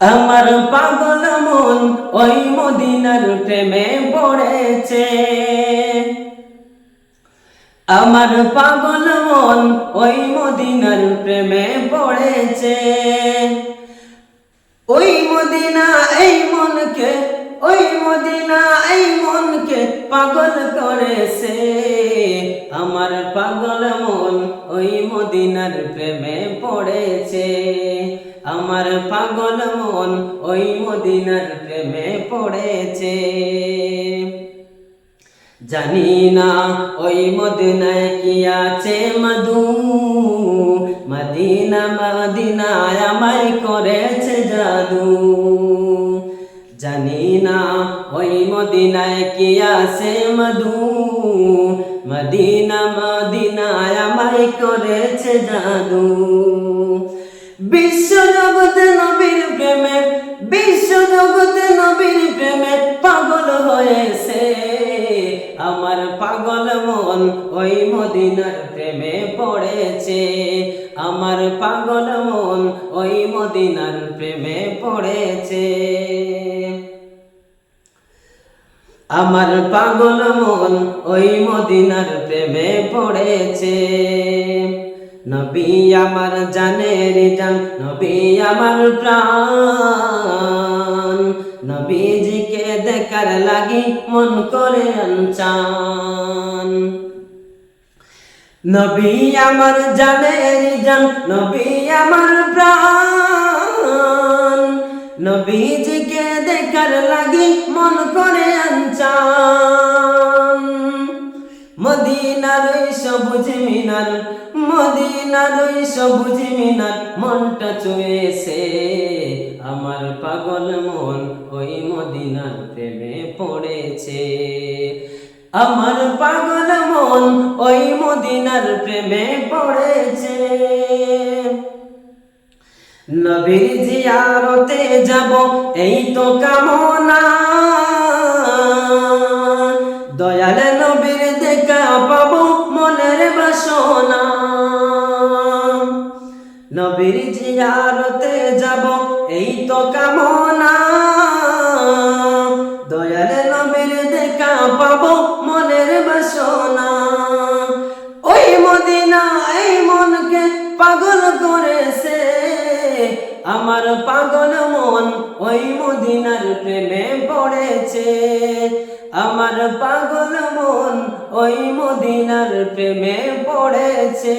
আমার পাগল মন ওই মদিনার প্রেমে পড়েছে। আমার পাগল মন ওই মদিনার প্রেমে পড়েছে। ওই মদিনা এই মনকে, ওই মদিনা এই মনকে পাগল করেছে। আমার পাগল মন ওই মদিনার প্রেমে পড়েছে। আমার পাগল মন ওই মদিনার প্রেমে পড়েছে। জানি না ওই মদিনায় কি আছে মধু, মদিনা মদিনায় আমায় করেছে জাদু। জানি না ওই মদিনায় কি আছে মধু, মদিনা মদিনায় আমায় করেছে জাদু। বিশ্ব জগতে নবীর প্রেমে, বিশ্ব জগতে নবীর প্রেমে পাগল হয়েছে। আমার পাগল মন ওই মদিনার প্রেমে পড়েছে। আমার পাগল মন ওই মদিনার প্রেমে পড়েছে। আমার পাগল মন ওই মদিনার প্রেমে পড়েছে। নবী আমার জানের জান, নবী আমার প্রাণ, নবীজিকে দেখার লাগি মন করে আনচান। নবী আমার জানের জান, নবী আমার প্রাণ, নবীজিকে দেখার লাগি মন করে আনচান। মদিনার ওই সবুজ মিনার, মদিনার ওই সবুজ মিনার মনটা ছুঁয়েছে। আমার পাগল মন ওই মদিনার প্রেমে পড়েছে। আমার পাগল মন ওই মদিনার প্রেমে পড়েছে। নবীর জিয়ারতে যাব এই তো কামনা, দয়াল নবীর দেখা পাবো মনের বাসনা। নবীর জিয়ারতে যাব এই তো কামনা, দয়াল নবীর দেখা পাবো মনের বাসনা। ওই মদিনা এই মনকে পাগল করেছে। আমার পাগল মন ওই মদিনার প্রেমে পড়েছে। আমার পাগল মন ওই মদিনার প্রেমে পড়েছে।